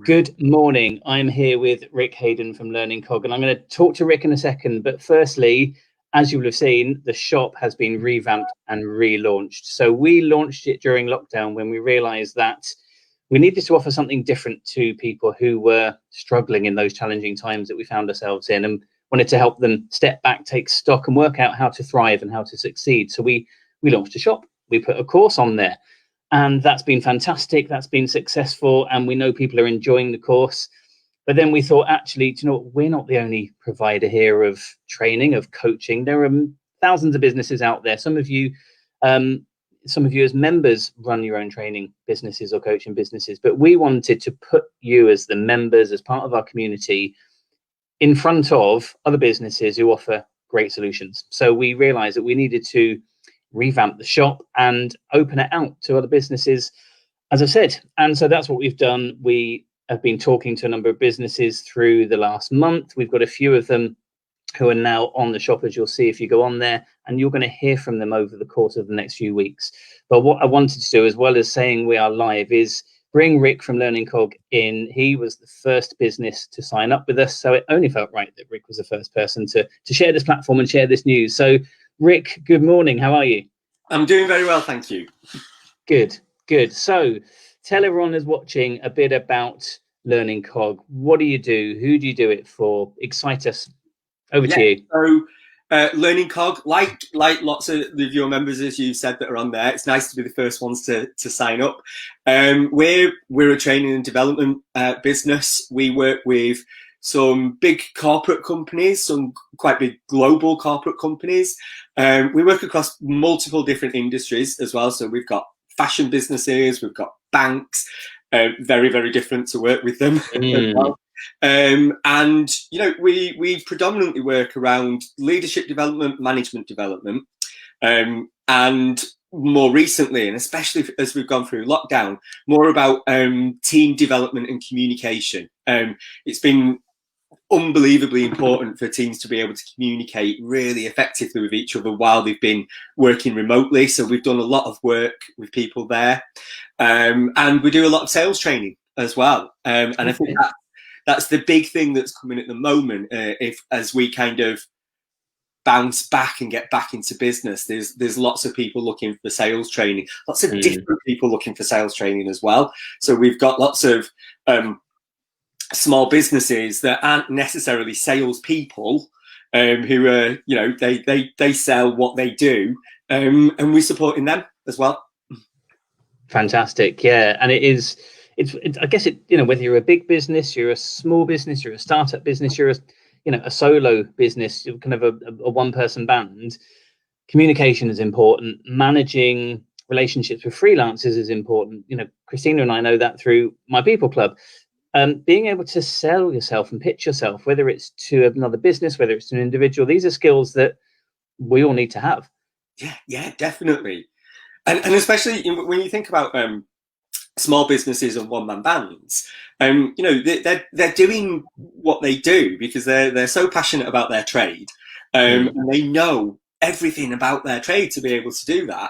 Good morning. I'm here with Ric Hayden from LearningCog, and I'm going to talk to Ric in a second. But firstly, as you will have seen, the shop has been revamped and relaunched. So we launched it during lockdown when we realized that we needed to offer something different to people who were struggling in those challenging times that we found ourselves in, and wanted to help them step back, take stock, and work out how to thrive and how to succeed. So we launched a shop. We put a course on there. And that's been fantastic. That's been successful. And we know people are enjoying the course. But then we thought, actually, do you know what? We're not the only provider here of training, of coaching. There are thousands of businesses out there. Some of you as members run your own training businesses or coaching businesses. But we wanted to put you as the members, as part of our community, in front of other businesses who offer great solutions. So we realized that we needed to revamp the shop and open it out to other businesses, as I said. And so that's what we've done. We have been talking to a number of businesses through the last month. We've got a few of them who are now on the shop, as you'll see if you go on there, and you're going to hear from them over the course of the next few weeks. But what I wanted to do, as well as saying we are live, is bring Ric from LearningCog in. He was the first business to sign up with us, so it only felt right that Ric was the first person to share this platform and share this news. So Ric, good morning. How are you? I'm doing very well, thank you. Good. So tell everyone who's watching a bit about LearningCog. What do you do? Who do you do it for? Excite us. Over to you. So LearningCog, like lots of your members, as you said, that are on there, it's nice to be the first ones to sign up. We're a training and development business. We work with some big corporate companies, some quite big global corporate companies. We work across multiple different industries as well. So we've got fashion businesses, we've got banks, very, very different to work with them as well. And, you know, we predominantly work around leadership development, management development, and more recently, and especially as we've gone through lockdown, more about team development and communication. It's been unbelievably important for teams to be able to communicate really effectively with each other while they've been working remotely. So we've done a lot of work with people there, and we do a lot of sales training as well. And I think that's the big thing that's coming at the moment. As we kind of bounce back and get back into business, there's lots of people looking for sales training, lots of different people looking for sales training as well. So we've got lots of small businesses that aren't necessarily salespeople, who are, you know, they sell what they do, and we're supporting them as well. Fantastic, yeah. And it's I guess you know, whether you're a big business, you're a small business, you're a startup business, you're a solo business, you're kind of a one-person band. Communication is important. Managing relationships with freelancers is important. You know, Christina and I know that through MyPeopleClub. Being able to sell yourself and pitch yourself, whether it's to another business, whether it's to an individual, these are skills that we all need to have. Yeah, definitely. And especially when you think about small businesses and one-man bands, you know, they're doing what they do because they're so passionate about their trade, and they know everything about their trade to be able to do that.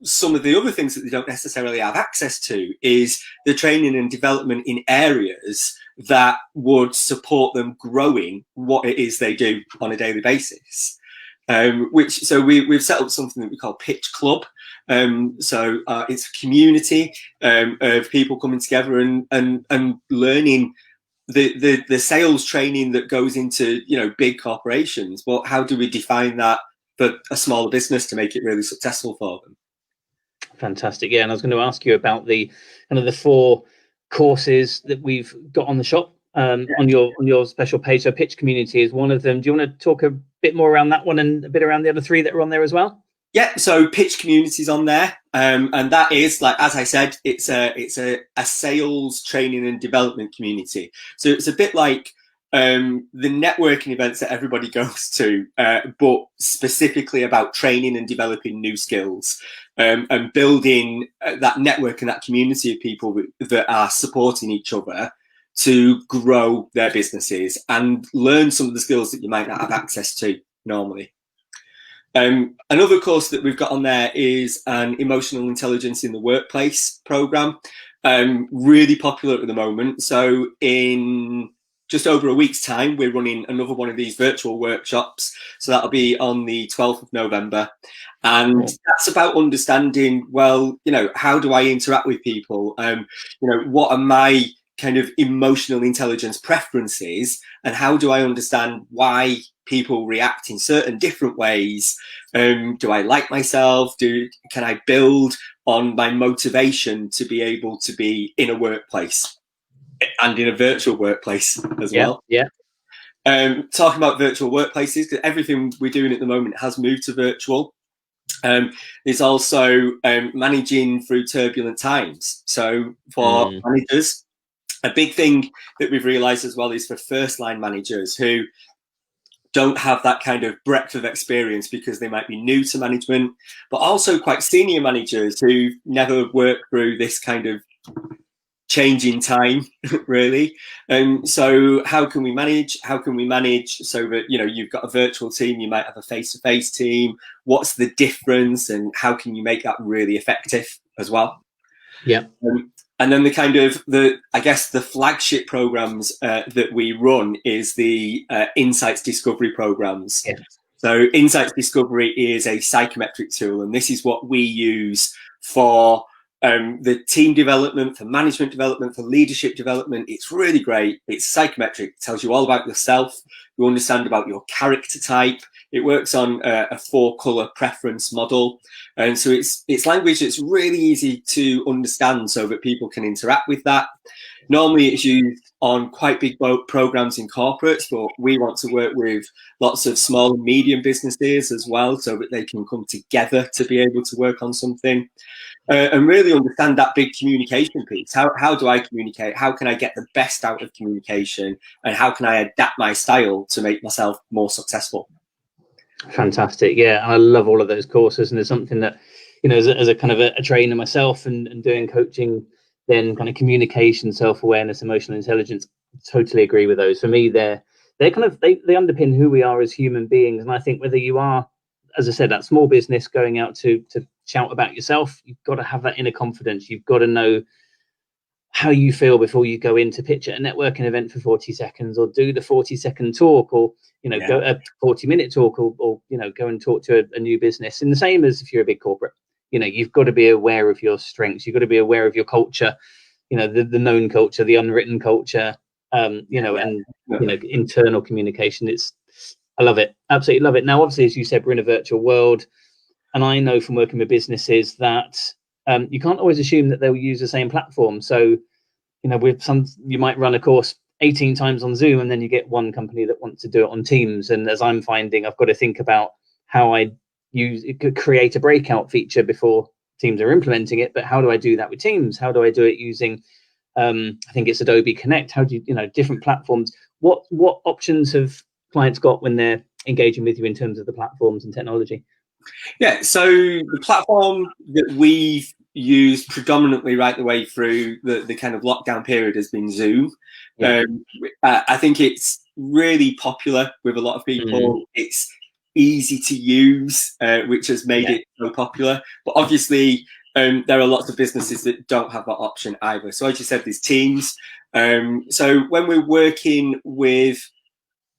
Some of the other things that they don't necessarily have access to is the training and development in areas that would support them growing what it is they do on a daily basis. So we've set up something that we call Pitch Club. So it's a community of people coming together and learning the sales training that goes into, you know, big corporations. Well, how do we define that for a smaller business to make it really successful for them? Fantastic. Yeah, and I was going to ask you about the kind of the 4 courses that we've got on the shop, on your special page. So Pitch Community is one of them. Do you want to talk a bit more around that one and a bit around the other 3 that are on there as well? Yeah, so Pitch Community is on there, and that is, like, as I said, it's a sales training and development community. So it's a bit like the networking events that everybody goes to, but specifically about training and developing new skills, and building that network and that community of people that are supporting each other to grow their businesses and learn some of the skills that you might not have access to normally. Another course that we've got on there is an emotional intelligence in the workplace program. really popular at the moment. So in just over a week's time, we're running another one of these virtual workshops. So that'll be on the 12th of November. And that's about understanding, well, you know, how do I interact with people? You know, what are my kind of emotional intelligence preferences, and how do I understand why people react in certain different ways? Do I like myself? Can I build on my motivation to be able to be in a workplace and in a virtual workplace as well? Yeah. Talking about virtual workplaces, because everything we're doing at the moment has moved to virtual. There's also managing through turbulent times. So for managers, a big thing that we've realized as well is for first line managers who don't have that kind of breadth of experience because they might be new to management, but also quite senior managers who never worked through this kind of change in time, really. So how can we manage? How can we manage so that, you know, you've got a virtual team, you might have a face-to-face team. What's the difference, and how can you make that really effective as well? Yeah. And then the kind of I guess the flagship programs that we run is the Insights Discovery programs. Yeah. So Insights Discovery is a psychometric tool, and this is what we use for the team development, for management development, for leadership development. It's really great. It's psychometric. It tells you all about yourself. You understand about your character type. It works on a 4-color preference model. And so it's language that's really easy to understand so that people can interact with that. Normally it's used on quite big programs in corporates, but we want to work with lots of small and medium businesses as well, so that they can come together to be able to work on something. And really understand that big communication piece. How do I communicate? How can I get the best out of communication? And how can I adapt my style to make myself more successful? Fantastic. Yeah, I love all of those courses, and there's something that, you know, as a kind of a trainer myself and doing coaching, then kind of communication, self-awareness, emotional intelligence, totally agree with those. For me, they're kind of they underpin who we are as human beings. And I think whether you are, as I said, that small business going out to shout about yourself, you've got to have that inner confidence. You've got to know how you feel before you go in to pitch at a networking event for 40 seconds, or do the 40-second talk, or, you know, go a 40-minute talk, or, you know, go and talk to a new business. And the same as if you're a big corporate, you know, you've got to be aware of your strengths. You've got to be aware of your culture, you know, the known culture, the unwritten culture, you know, and, you know, internal communication. I love it. Absolutely love it. Now, obviously, as you said, we're in a virtual world. And I know from working with businesses that you can't always assume that they'll use the same platform. So, you know, you might run a course 18 times on Zoom, and then you get one company that wants to do it on Teams. And as I'm finding, I've got to think about how I create a breakout feature before Teams are implementing it. But how do I do that with Teams? How do I do it using, I think it's Adobe Connect? How do you know, different platforms? What options have clients got when they're engaging with you in terms of the platforms and technology? Yeah, so the platform that we've used predominantly right the way through the kind of lockdown period has been Zoom. I think it's really popular with a lot of people. It's easy to use, which has made it so popular. But obviously, there are lots of businesses that don't have that option either. So as you said, there's Teams. So when we're working with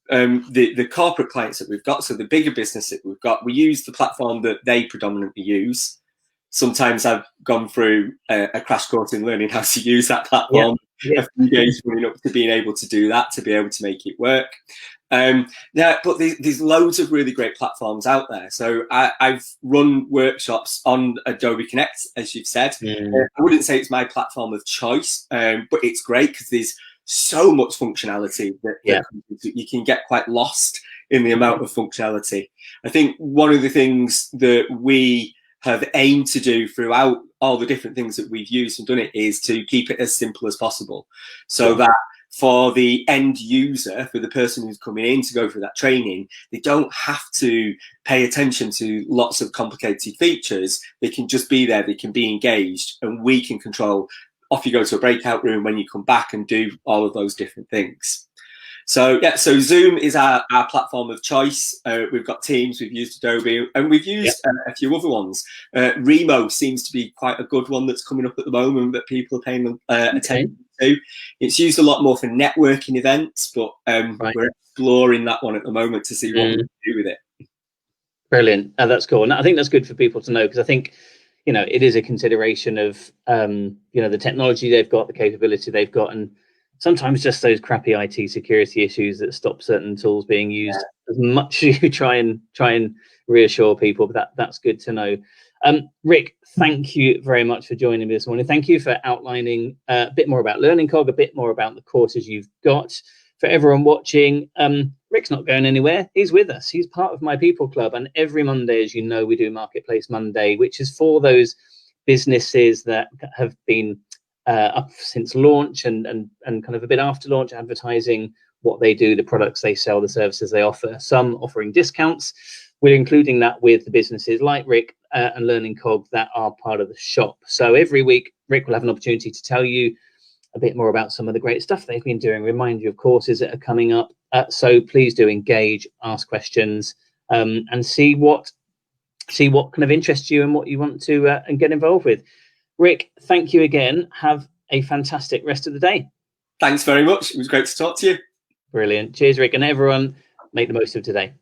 the corporate clients that we've got, so the bigger business that we've got, we use the platform that they predominantly use. Sometimes I've gone through a crash course in learning how to use that platform. A few days running up to being able to do that, to be able to make it work. But there's loads of really great platforms out there. So I've run workshops on Adobe Connect, as you've said. I wouldn't say it's my platform of choice, but it's great because there's so much functionality that you can get quite lost in the amount of functionality. I think one of the things that we have aimed to do throughout all the different things that we've used and done it is to keep it as simple as possible, so that for the end user, for the person who's coming in to go through that training, they don't have to pay attention to lots of complicated features. They can just be there, they can be engaged, and we can control. Off you go to a breakout room when you come back and do all of those different things. So yeah, so Zoom is our platform of choice. We've got Teams, we've used Adobe, and we've used a few other ones. Remo seems to be quite a good one that's coming up at the moment that people are paying attention to. It's used a lot more for networking events, but we're exploring that one at the moment to see what we can do with it. Brilliant. That's cool. And I think that's good for people to know, because I think, you know, it is a consideration of, you know, the technology they've got, the capability they've got, and sometimes just those crappy IT security issues that stop certain tools being used. As much as you try and reassure people, but that's good to know. Ric, thank you very much for joining me this morning. Thank you for outlining a bit more about LearningCog, a bit more about the courses you've got. For everyone watching, Ric's not going anywhere. He's with us. He's part of My People Club. And every Monday, as you know, we do Marketplace Monday, which is for those businesses that have been up since launch and kind of a bit after launch, advertising what they do, the products they sell, the services they offer, some offering discounts. We're including that with the businesses like Ric and LearningCog that are part of the shop. So every week, Ric will have an opportunity to tell you a bit more about some of the great stuff they've been doing, remind you of courses that are coming up. So please do engage, ask questions, and see what kind of interests you and what you want to and get involved with. Ric, thank you again. Have a fantastic rest of the day. Thanks very much. It was great to talk to you. Brilliant. Cheers, Ric, and everyone, make the most of today.